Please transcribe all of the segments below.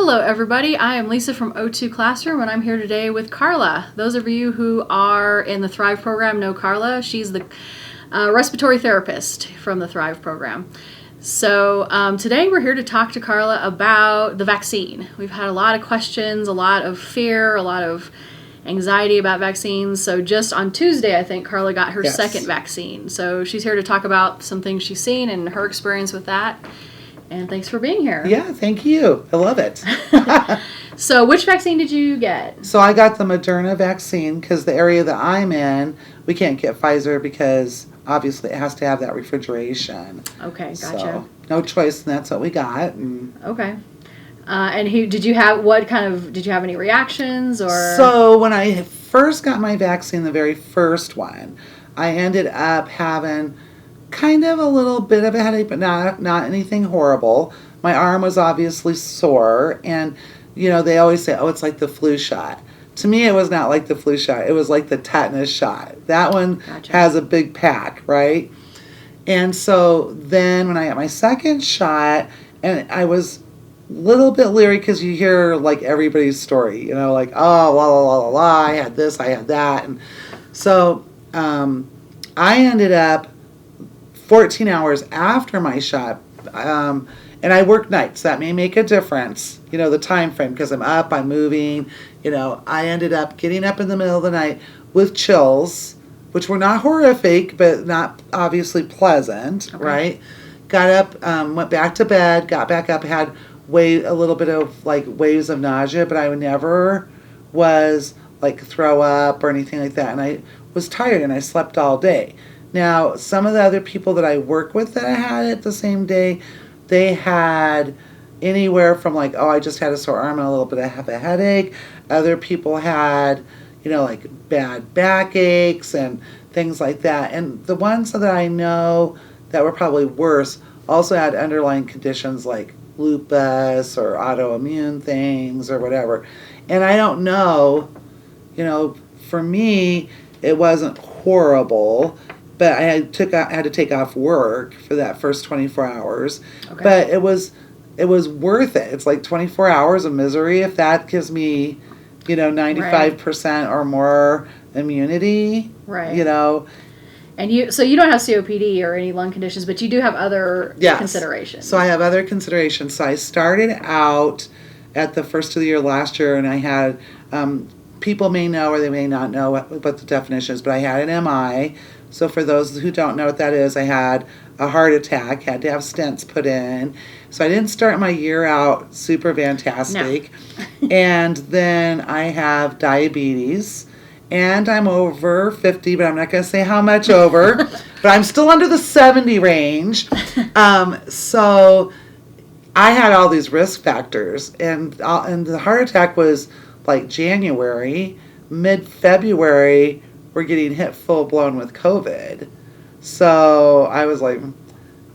Hello everybody, I am Lisa from O2 Classroom and I'm here today with Carla. Those of you who are in the Thrive program know Carla. She's the respiratory therapist from the Thrive program. So today we're here to talk to Carla about the vaccine. We've had a lot of questions, a lot of fear, a lot of anxiety about vaccines. So just on Tuesday, I think Carla got her second vaccine. So she's here to talk about some things she's seen and her experience with that. And thanks for being here. Yeah, thank you. I love it. So which vaccine did you get? So I got the Moderna vaccine because the area that I'm in, we can't get Pfizer because obviously it has to have that refrigeration. Okay, gotcha. So no choice, and that's what we got. And okay. And did you have any reactions or? So when I first got my vaccine, the very first one, I ended up having kind of a little bit of a headache, but not anything horrible. My arm was obviously sore, and they always say, oh, it's like the flu shot. To me, it was not like the flu shot. It was like the tetanus shot. That one has a big pack, right? And so then when I got my second shot, and I was a little bit leery because you hear like everybody's story, like, oh, la, la, la, la, la, I had this, I had that. And so I ended up 14 hours after my shot, and I work nights. That may make a difference, the time frame, because I'm up, I'm moving. I ended up getting up in the middle of the night with chills, which were not horrific, but not obviously pleasant, right? Got up, went back to bed, got back up, had a little bit of like waves of nausea, but I never was like throw up or anything like that. And I was tired and I slept all day. Now, some of the other people that I work with that I had it the same day, they had anywhere from like, oh, I just had a sore arm and a little bit of a headache. Other people had, like bad backaches and things like that. And the ones that I know that were probably worse also had underlying conditions like lupus or autoimmune things or whatever. And I don't know, for me, it wasn't horrible. But I had to take off work for that first 24 hours. Okay. But it was worth it. It's like 24 hours of misery if that gives me, 95% or more immunity. Right. And you don't have COPD or any lung conditions, but you do have other considerations. So I have other considerations. So I started out at the first of the year last year, and I had people may know or they may not know what the definition is, but I had an MI. So for those who don't know what that is, I had a heart attack, had to have stents put in. So I didn't start my year out super fantastic. No. And then I have diabetes, and I'm over 50, but I'm not going to say how much over, but I'm still under the 70 range. So I had all these risk factors, and the heart attack was like January, mid-February, we're getting hit full-blown with COVID. So I was like,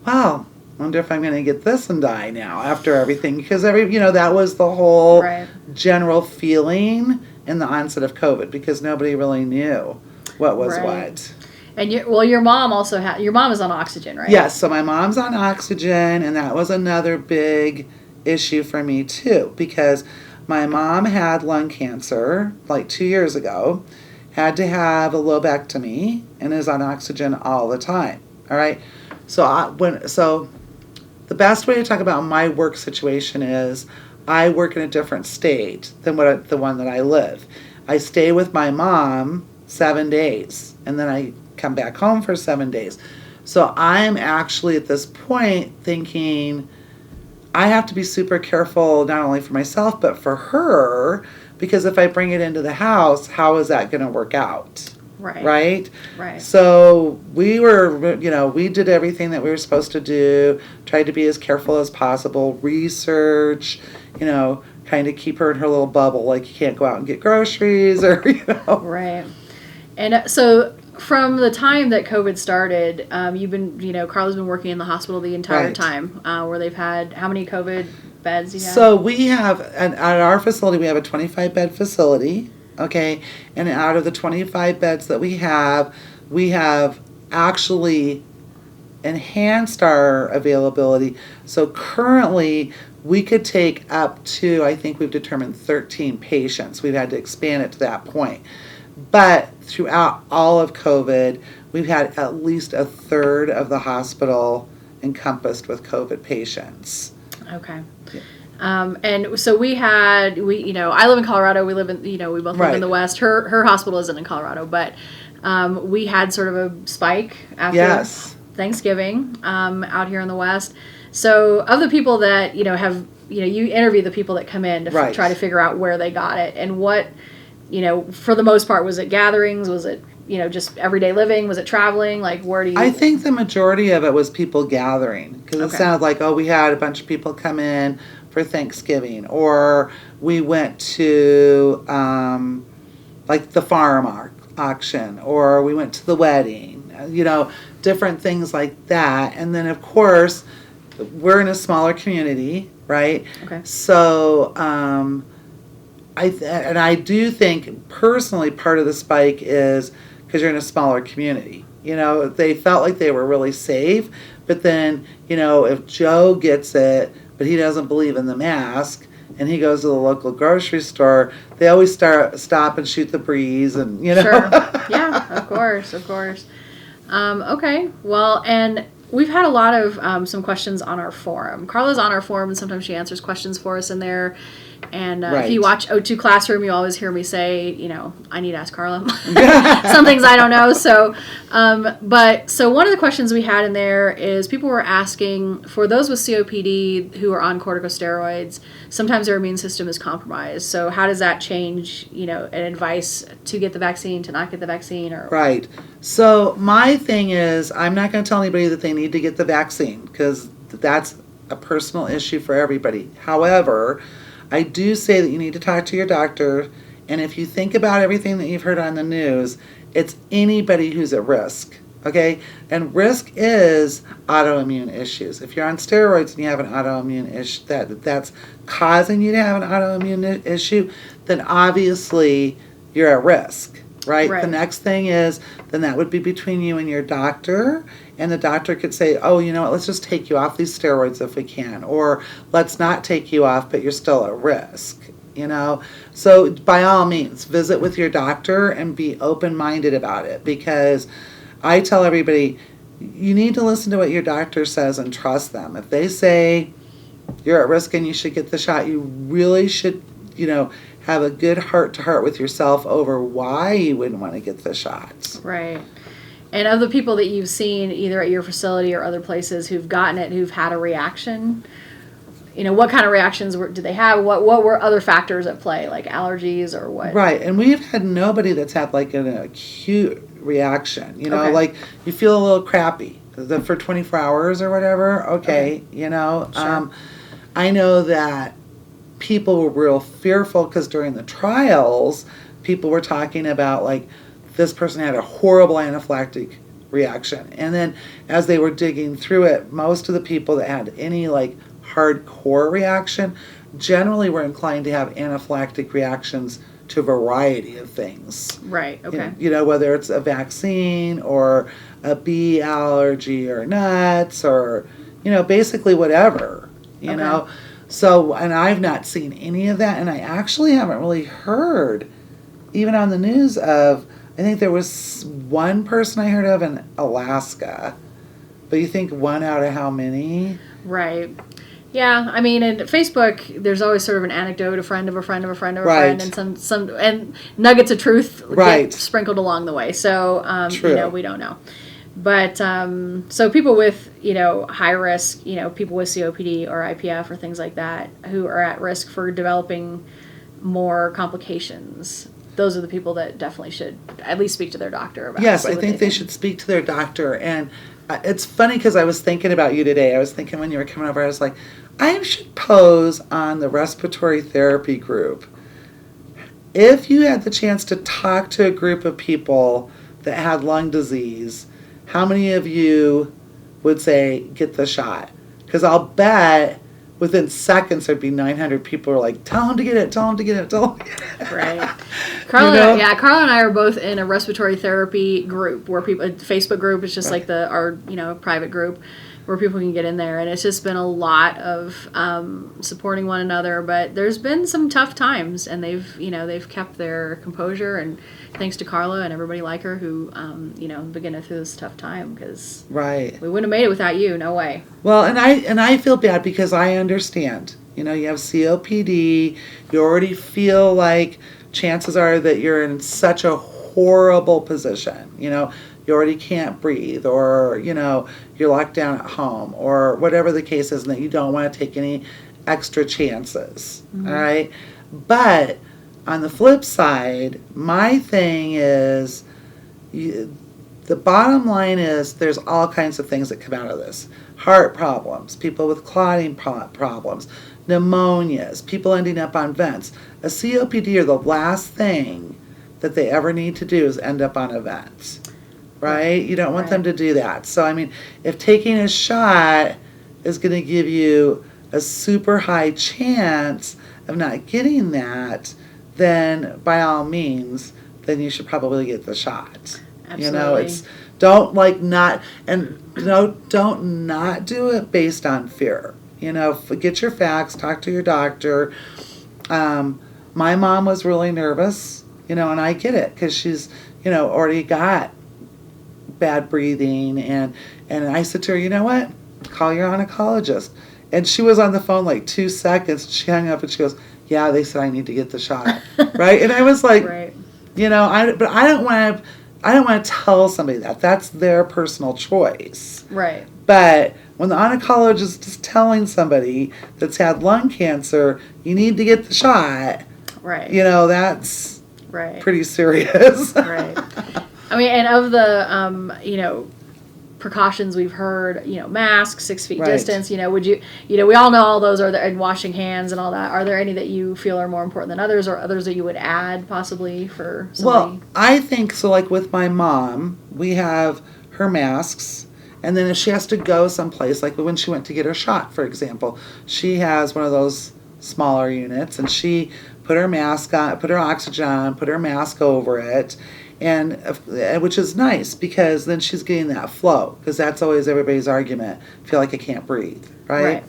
wow, I wonder if I'm going to get this and die now after everything. Because that was the whole general feeling in the onset of COVID, because nobody really knew what was what. And your mom also your mom is on oxygen, right? Yes, so my mom's on oxygen, and that was another big issue for me too, because my mom had lung cancer like 2 years ago, had to have a lobectomy, and is on oxygen all the time. All right. So the best way to talk about my work situation is I work in a different state than the one that I live. I stay with my mom 7 days, and then I come back home for 7 days. So I'm actually at this point thinking I have to be super careful, not only for myself, but for her, because if I bring it into the house, how is that going to work out? Right? So we were, we did everything that we were supposed to do, tried to be as careful as possible, research, kind of keep her in her little bubble, like you can't go out and get groceries or, Right. And so from the time that COVID started, you've been, Carla's been working in the hospital the entire time, where they've had, how many COVID beds do you have? So we have, at our facility, we have a 25-bed facility, okay? And out of the 25 beds that we have actually enhanced our availability. So currently, we could take up to, I think we've determined 13 patients. We've had to expand it to that point. But throughout all of COVID, we've had at least a third of the hospital encompassed with COVID patients. Okay. And so I live in Colorado. We live in, we both live in the West. Her hospital isn't in Colorado, but we had sort of a spike after Thanksgiving out here in the West. So of the people that, you interview the people that come in to try to figure out where they got it and what, for the most part, was it gatherings? Was it, just everyday living? Was it traveling? Like, where do you... I think the majority of it was people gathering, because it sounded like, we had a bunch of people come in for Thanksgiving, or we went to, like, the farm auction, or we went to the wedding, different things like that. And then, of course, we're in a smaller community, right? Okay. So, I do think, personally, part of the spike is because you're in a smaller community. They felt like they were really safe, but then, if Joe gets it, but he doesn't believe in the mask, and he goes to the local grocery store, they always stop and shoot the breeze, and, Sure. Yeah, of course. Okay. Well, and we've had a lot of some questions on our forum. Carla's on our forum, and sometimes she answers questions for us in there. And if you watch O2 Classroom, you always hear me say, I need to ask Carla. Some things I don't know. So, so one of the questions we had in there is people were asking, for those with COPD who are on corticosteroids, sometimes their immune system is compromised. So how does that change, an advice to get the vaccine, to not get the vaccine? Right. So my thing is, I'm not going to tell anybody that they need to get the vaccine, because that's a personal issue for everybody. However, I do say that you need to talk to your doctor, and if you think about everything that you've heard on the news, it's anybody who's at risk, okay? And risk is autoimmune issues. If you're on steroids and you have an autoimmune issue that's causing you to have an autoimmune issue, then obviously you're at risk, right? The next thing is, then that would be between you and your doctor. And the doctor could say, let's just take you off these steroids if we can. Or let's not take you off, but you're still at risk, So by all means, visit with your doctor and be open-minded about it. Because I tell everybody, you need to listen to what your doctor says and trust them. If they say you're at risk and you should get the shot, you really should, have a good heart-to-heart with yourself over why you wouldn't want to get the shots. Right. And of the people that you've seen either at your facility or other places who've gotten it, who've had a reaction, what kind of reactions did they have? What were other factors at play, like allergies or what? Right. And we've had nobody that's had like an acute reaction, like you feel a little crappy for 24 hours or whatever. Okay. Sure. I know that people were real fearful because during the trials, people were talking about like, this person had a horrible anaphylactic reaction. And then as they were digging through it, most of the people that had any like hardcore reaction generally were inclined to have anaphylactic reactions to a variety of things. Right, okay. Whether it's a vaccine or a bee allergy or nuts or, basically whatever, know. So, and I've not seen any of that. And I actually haven't really heard, even on the news of, I think there was one person I heard of in Alaska, but you think one out of how many? Right. Yeah, I mean, in Facebook, there's always sort of an anecdote, a friend of a friend of a friend of a friend, and some and nuggets of truth get sprinkled along the way. So, we don't know. But so people with high risk, people with COPD or IPF or things like that who are at risk for developing more complications. Those are the people that definitely should at least speak to their doctor about it. Yes, I think they should speak to their doctor. And it's funny because I was thinking about you today. I was thinking when you were coming over, I was like, I should pose on the respiratory therapy group. If you had the chance to talk to a group of people that had lung disease, how many of you would say, get the shot? Because I'll bet within seconds there'd be 900 people who are like, tell him to get it, tell him to get it, tell him to get it. Right. Carla, Carla and I are both in a respiratory therapy group where people, a Facebook group, it's just like our private group where people can get in there, and it's just been a lot of supporting one another. But there's been some tough times, and they've kept their composure, and thanks to Carla and everybody like her who been getting through this tough time, because right, we wouldn't have made it without you. No way. Well, and I feel bad because I understand. You have COPD. You already feel like chances are that you're in such a horrible position. You already can't breathe, or, you're locked down at home, or whatever the case is, and that you don't want to take any extra chances, all right? But on the flip side, my thing is, the bottom line is there's all kinds of things that come out of this. Heart problems, people with clotting problems, pneumonias, people ending up on vents. A COPD are the last thing that they ever need to do is end up on a vent. Right? You don't want them to do that. So, I mean, if taking a shot is going to give you a super high chance of not getting that, then by all means, then you should probably get the shot. Absolutely. Don't not do it based on fear. Get your facts, talk to your doctor. My mom was really nervous, and I get it because she's, already got bad breathing, and I said to her, you know what, call your oncologist. And she was on the phone like 2 seconds. She hung up and she goes, yeah, they said I need to get the shot. Right? And I was like, right. But I don't want to tell somebody that. That's their personal choice. Right. But when the oncologist is telling somebody that's had lung cancer, you need to get the shot. Right. That's right. Pretty serious. Right. I mean, and of the, precautions we've heard, masks, 6 feet distance, would you, we all know all those are there, and washing hands and all that. Are there any that you feel are more important than others, or others that you would add possibly for somebody? Well, I think so. Like with my mom, we have her masks, and then if she has to go someplace, like when she went to get her shot, for example, she has one of those smaller units, and she put her mask on, put her oxygen on, put her mask over it, and which is nice because then she's getting that flow, because that's always everybody's argument. I feel like I can't breathe, right?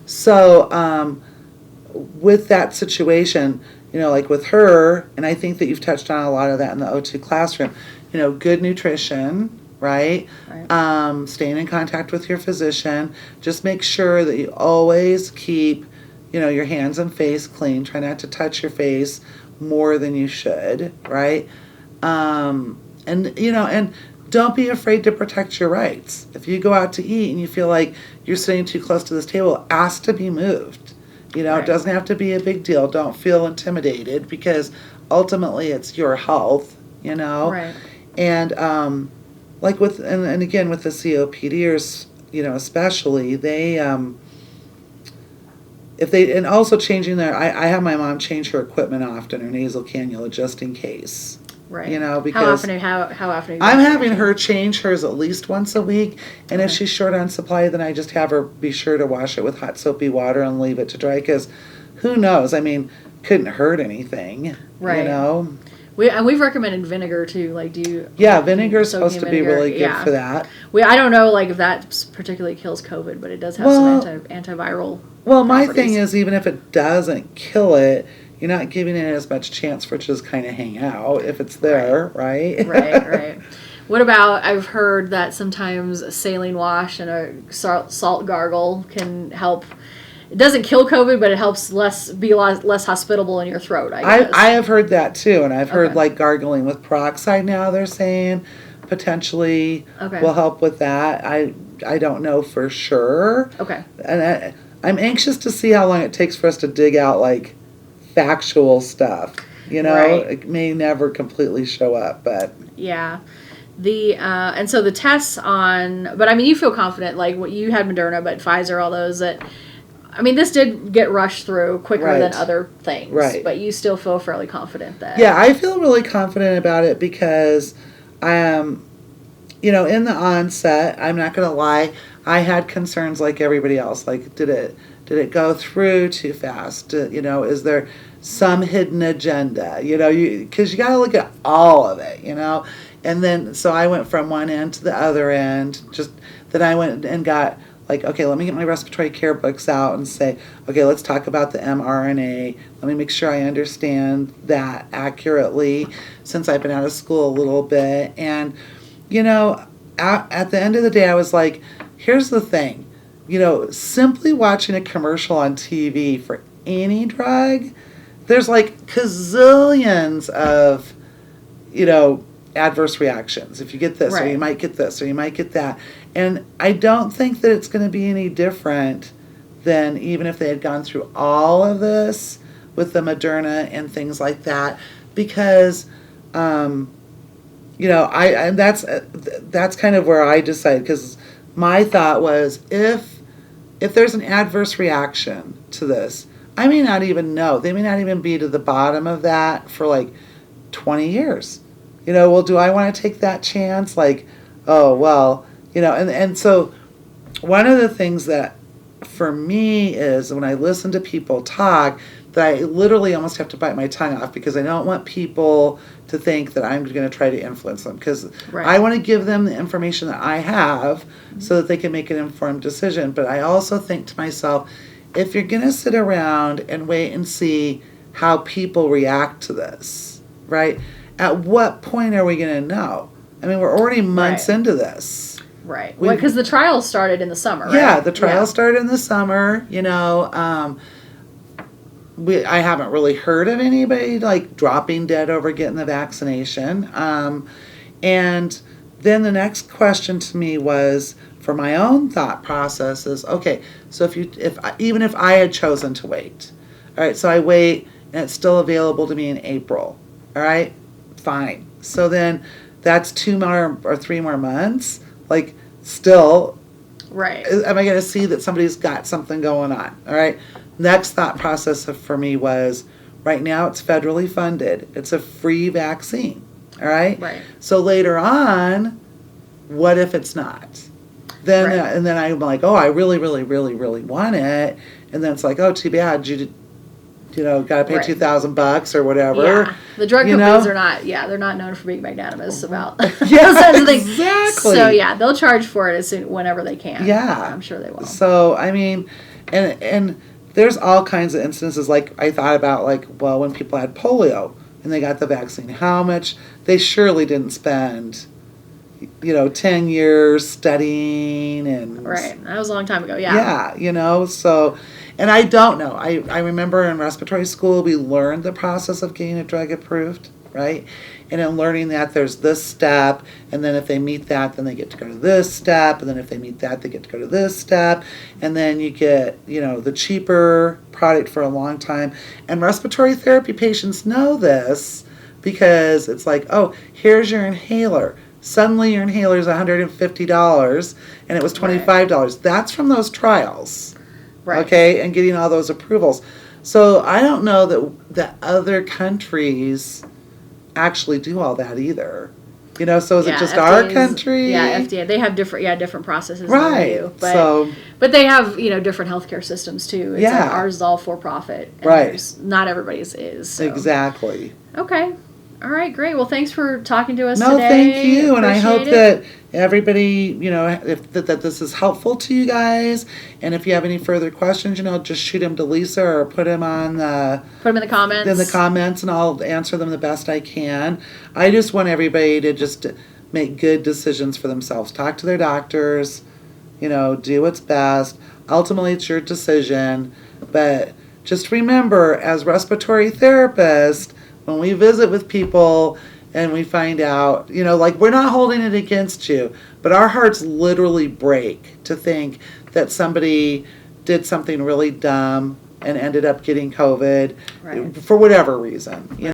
So with that situation, like with her, and I think that you've touched on a lot of that in the O2 classroom, good nutrition, right? Staying in contact with your physician. Just make sure that you always keep, your hands and face clean. Try not to touch your face more than you should, right? And don't be afraid to protect your rights. If you go out to eat and you feel like you're sitting too close to this table, ask to be moved. It doesn't have to be a big deal. Don't feel intimidated, because ultimately it's your health, Right. And like with, and again with the COPDers, especially, they if they, and also changing I have my mom change her equipment often, her nasal cannula, just in case. Right. Because how often I'm having her change hers at least once a week, and if she's short on supply, then I just have her be sure to wash it with hot soapy water and leave it to dry, because who knows? I mean, couldn't hurt anything. Right. We've recommended vinegar too. Like, do you? Yeah, vinegar is supposed to be really good for that. I don't know, like, if that particularly kills COVID, but it does have some antiviral. Well, my thing is, even if it doesn't kill it, you're not giving it as much chance for it to just kind of hang out if it's there, right? Right. What about, I've heard that sometimes a saline wash and a salt gargle can help. It doesn't kill COVID, but it helps be less hospitable in your throat, I guess. I have heard that too, and I've heard like gargling with peroxide now, they're saying potentially will help with that. I don't know for sure. Okay. And I'm anxious to see how long it takes for us to dig out like factual stuff. It may never completely show up, but yeah. And so the tests but I mean, you feel confident, like what you had Moderna, but Pfizer, all those that, I mean, this did get rushed through quicker than other things, but you still feel fairly confident that. Yeah, I feel really confident about it because I am, in the onset, I'm not going to lie, I had concerns like everybody else. Like, did it Did it go through too fast? Is there some hidden agenda? Because you got to look at all of it, And then, so I went from one end to the other end. Then I went and got, like, okay, let me get my respiratory care books out and say, okay, let's talk about the mRNA. Let me make sure I understand that accurately since I've been out of school a little bit. And, at the end of the day, I was like, here's the thing. Simply watching a commercial on TV for any drug, there's like gazillions of, adverse reactions. If you get this, or you might get this, or you might get that. And I don't think that it's going to be any different than even if they had gone through all of this with the Moderna and things like that, because, that's kind of where I decided, because my thought was, if there's an adverse reaction to this, I may not even know. They may not even be to the bottom of that for like 20 years. Well, do I want to take that chance? Like, oh, well, and so one of the things that for me is when I listen to people talk, that I literally almost have to bite my tongue off, because I don't want people to think that I'm going to try to influence them, because I want to give them the information that I have so that they can make an informed decision. But I also think to myself, if you're going to sit around and wait and see how people react to this, right? At what point are we going to know? I mean, we're already months into this. Right. Because the trials started in the summer, right? Yeah, the trials started in the summer. I haven't really heard of anybody like dropping dead over getting the vaccination. And then the next question to me was, for my own thought process, is okay. So even if I had chosen to wait, all right. So I wait, and it's still available to me in April. All right, fine. So then that's 2 more or 3 more months. Like, still, am I going to see that somebody's got something going on? All right. Next thought process for me was, right now it's federally funded. It's a free vaccine. All right. Right. So later on, what if it's not? Then and then I'm like, oh, I really, really, really, really want it. And then it's like, oh, too bad. You got to pay $2,000 or whatever. Yeah. The drug companies are not. Yeah, they're not known for being magnanimous about those kinds of things. Exactly. So yeah, they'll charge for it whenever they can. Yeah, I'm sure they will. So I mean, and there's all kinds of instances. Like, I thought about, like, well, when people had polio and they got the vaccine, how much they surely didn't spend 10 years studying. And that was a long time ago. Yeah, so, and I don't know, I remember in respiratory school we learned the process of getting a drug approved, right? And in learning that, there's this step, and then if they meet that, then they get to go to this step, and then if they meet that, they get to go to this step, and then you get the cheaper product for a long time. And respiratory therapy patients know this, because it's like, oh, here's your inhaler. Suddenly your inhaler is $150, and it was $25. That's from those trials, okay, and getting all those approvals. So I don't know that other countries actually do all that either. So is it just our country? Yeah, FDA. They have different processes. Right. Than we do, but they have different healthcare systems too. It's like ours is all for profit. And not every's is. So. Exactly. Okay. All right, great. Well, thanks for talking to us today. No, thank you. And I hope that everybody, if that this is helpful to you guys. And if you have any further questions, just shoot them to Lisa or put them in the comments. In the comments, and I'll answer them the best I can. I just want everybody to just make good decisions for themselves. Talk to their doctors. Do what's best. Ultimately, it's your decision. But just remember, as respiratory therapists, when we visit with people and we find out, we're not holding it against you, but our hearts literally break to think that somebody did something really dumb and ended up getting COVID for whatever reason.